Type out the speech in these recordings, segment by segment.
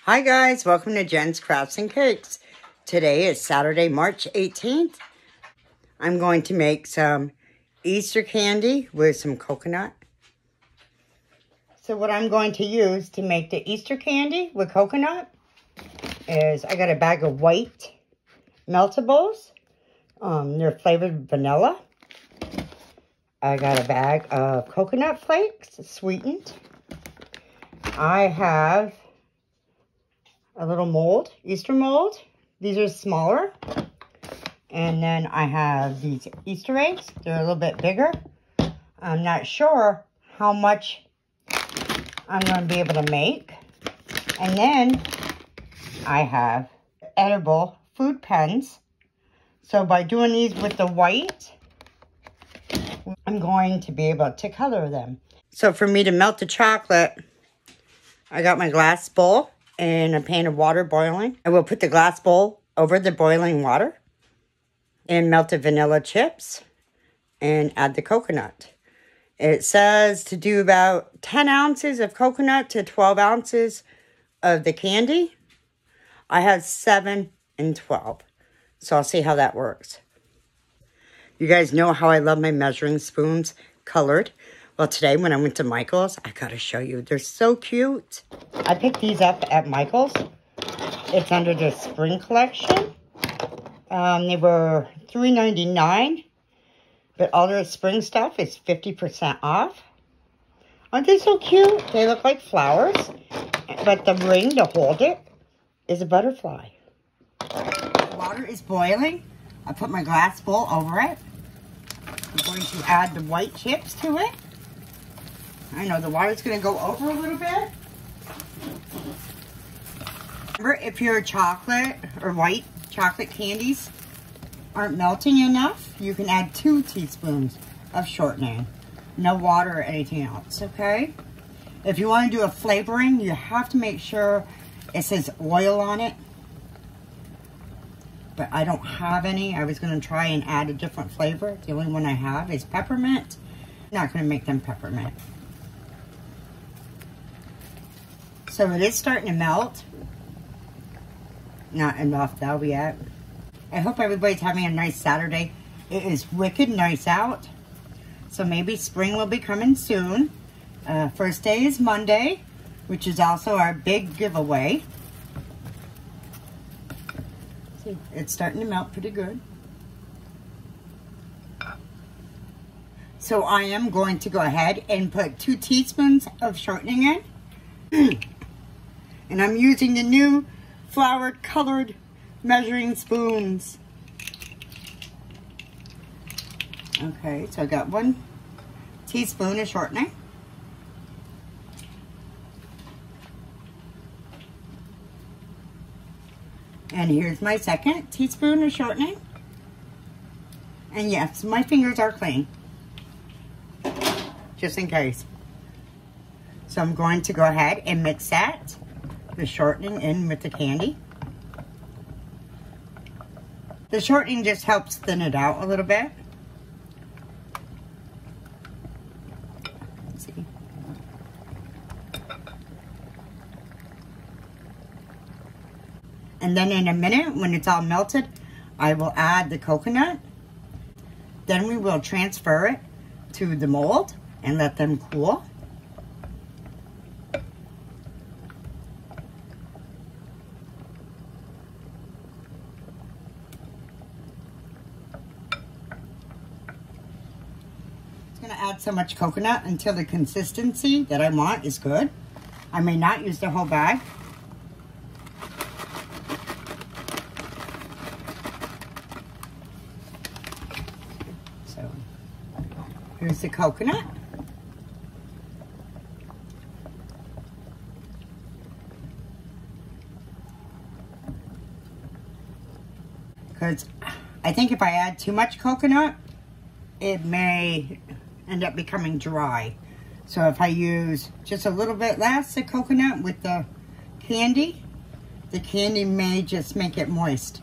Hi guys, welcome to Jen's Crafts and Cakes. Today is Saturday, March 18th. I'm going to make some Easter candy with some coconut. So what I'm going to use to make the Easter candy with coconut is I got a bag of white meltables. They're flavored vanilla. I got a bag of coconut flakes, sweetened. I have a little mold, Easter mold. These are smaller. And then I have these Easter eggs. They're a little bit bigger. I'm not sure how much I'm going to be able to make. And then I have edible food pens. So by doing these with the white, I'm going to be able to color them. So for me to melt the chocolate, I got my glass bowl and a pan of water boiling. I will put the glass bowl over the boiling water and melt the vanilla chips and add the coconut. It says to do about 10 ounces of coconut to 12 ounces of the candy. I have 7 and 12. So I'll see how that works. You guys know how I love my measuring spoons colored. Well, today when I went to Michael's, I gotta show you. They're so cute. I picked these up at Michael's. It's under the spring collection. They were $3.99. But all their spring stuff is 50% off. Aren't they so cute? They look like flowers. But the ring to hold it is a butterfly. The water is boiling. I put my glass bowl over it. I'm going to add the white chips to it. I know the water's going to go over a little bit. Remember, if your chocolate or white chocolate candies aren't melting enough, you can add 2 teaspoons of shortening. No water or anything else, okay? If you want to do a flavoring, you have to make sure it says oil on it. But I don't have any. I was going to try and add a different flavor. The only one I have is peppermint. I'm not going to make them peppermint. So it is starting to melt. Not enough though yet. I hope everybody's having a nice Saturday. It is wicked nice out. So maybe spring will be coming soon. First day is Monday, which is also our big giveaway. See, it's starting to melt pretty good. So I am going to go ahead and put 2 teaspoons of shortening in. And I'm using the new flowered colored measuring spoons. Okay, so I got 1 teaspoon of shortening. And here's my 2nd teaspoon of shortening. And yes, my fingers are clean. Just in case. So I'm going to go ahead and mix that, the shortening in with the candy. The shortening just helps thin it out a little bit. Let's see. And then in a minute, when it's all melted, I will add the coconut. Then we will transfer it to the mold and let them cool. I'm going to add so much coconut until the consistency that I want is good. I may not use the whole bag. So here's the coconut. Because I think if I add too much coconut, it may end up becoming dry. So if I use just a little bit less of coconut with the candy may just make it moist.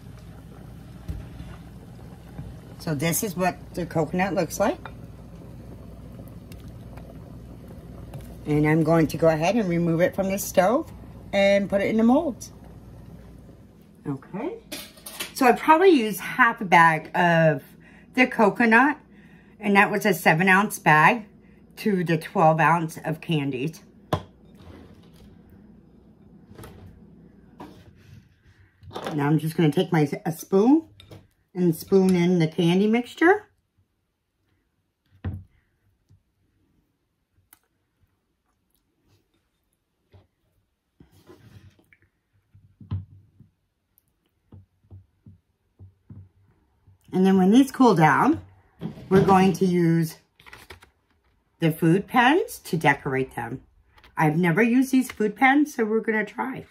So this is what the coconut looks like. And I'm going to go ahead and remove it from the stove and put it in the molds. Okay. So I probably used half a bag of the coconut, and that was a 7-ounce bag to the 12-ounce of candies. Now I'm just going to take a spoon and spoon in the candy mixture. And then when these cool down, we're going to use the food pens to decorate them. I've never used these food pens, so we're going to try.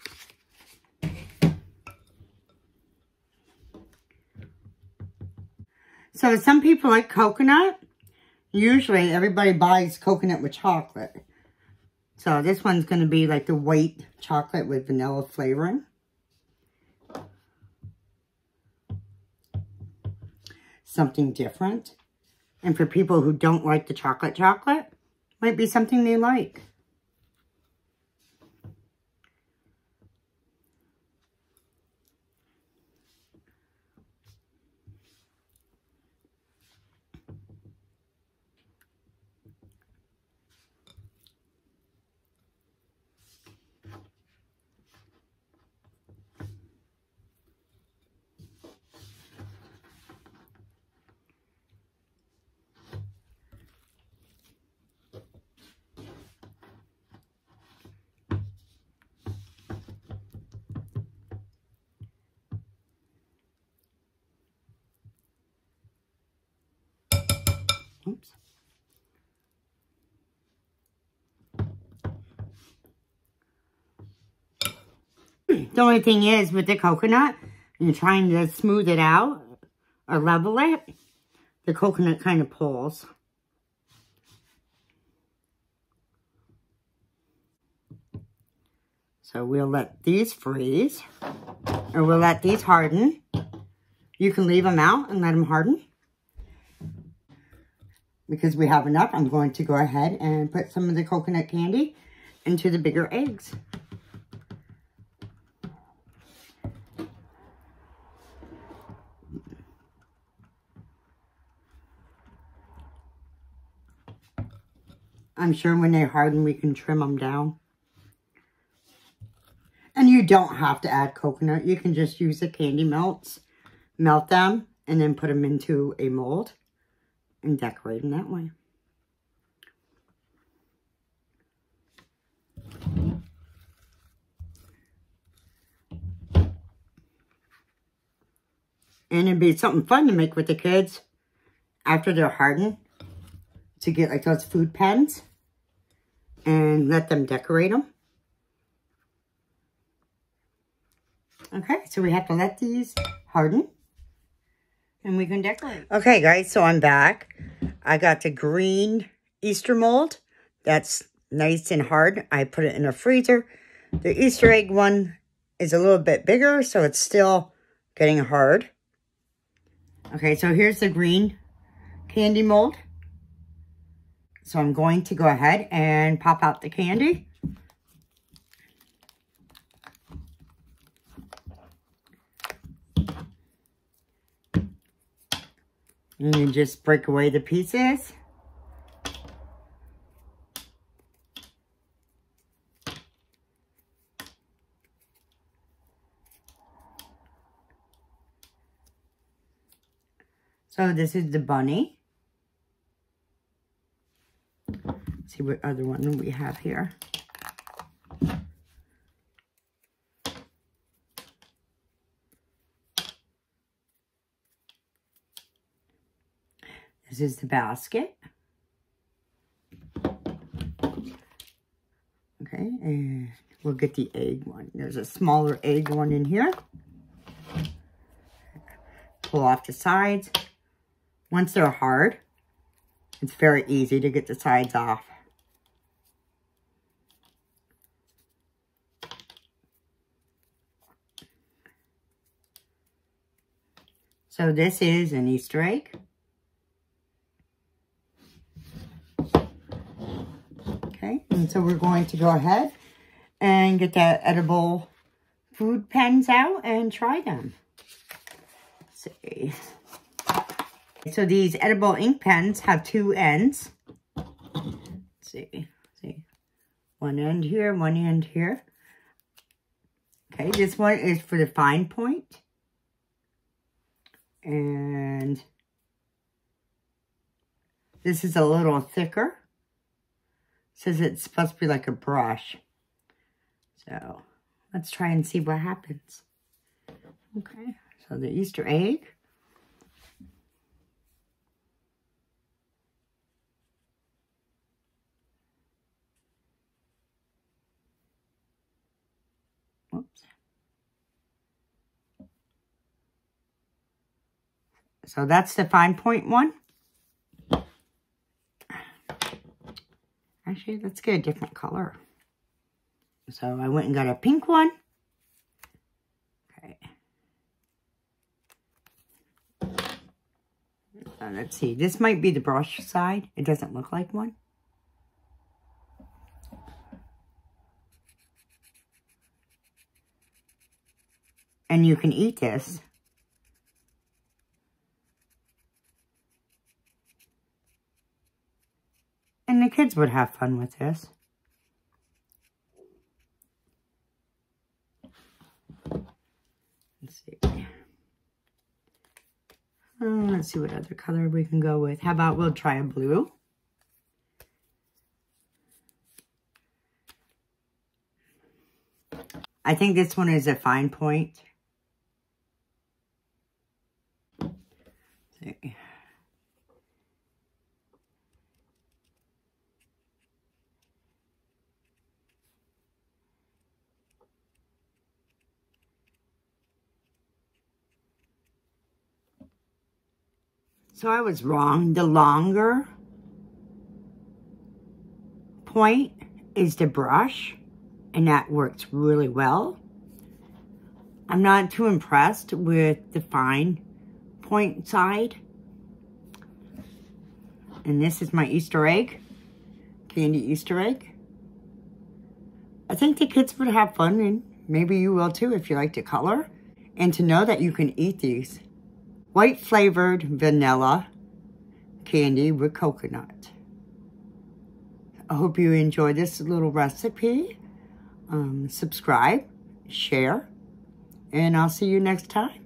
So some people like coconut. Usually everybody buys coconut with chocolate. So this one's going to be like the white chocolate with vanilla flavoring. Something different. And for people who don't like the chocolate, might be something they like. Oops. The only thing is with the coconut, you're trying to smooth it out or level it, the coconut kind of pulls. So we'll let these freeze, or we'll let these harden. You can leave them out and let them harden. Because we have enough, I'm going to go ahead and put some of the coconut candy into the bigger eggs. I'm sure when they harden, we can trim them down. And you don't have to add coconut. You can just use the candy melts, melt them, and then put them into a mold and decorate them that way. And it'd be something fun to make with the kids after they're hardened, to get like those food pens and let them decorate them. Okay, so we have to let these harden and we can decorate. Okay, guys, so I'm back. I got the green Easter mold. That's nice and hard. I put it in a freezer. The Easter egg one is a little bit bigger, so it's still getting hard. Okay, so here's the green candy mold. So I'm going to go ahead and pop out the candy. And then just break away the pieces. So this is the bunny. Let's see what other one we have here. This is the basket. Okay, and we'll get the egg one. There's a smaller egg one in here. Pull off the sides. Once they're hard, it's very easy to get the sides off. So this is an Easter egg. Okay, and so we're going to go ahead and get the edible food pens out and try them. Let's see. So these edible ink pens have 2 ends. Let's see. One end here, one end here. Okay, this one is for the fine point. And this is a little thicker. It says it's supposed to be like a brush. So let's try and see what happens. Okay, so the Easter egg. Oops. So that's the fine point one. Actually, let's get a different color. So I went and got a pink one. Okay. Let's see. This might be the brush side. It doesn't look like one. And you can eat this. And the kids would have fun with this. Let's see. Let's see what other color we can go with. How about we'll try a blue. I think this one is a fine point. Let's see. So I was wrong. The longer point is the brush, and that works really well. I'm not too impressed with the fine point side. And this is my Easter egg, candy Easter egg. I think the kids would have fun, and maybe you will too if you like to color. And to know that you can eat these. White flavored vanilla candy with coconut. I hope you enjoy this little recipe. Subscribe, share, and I'll see you next time.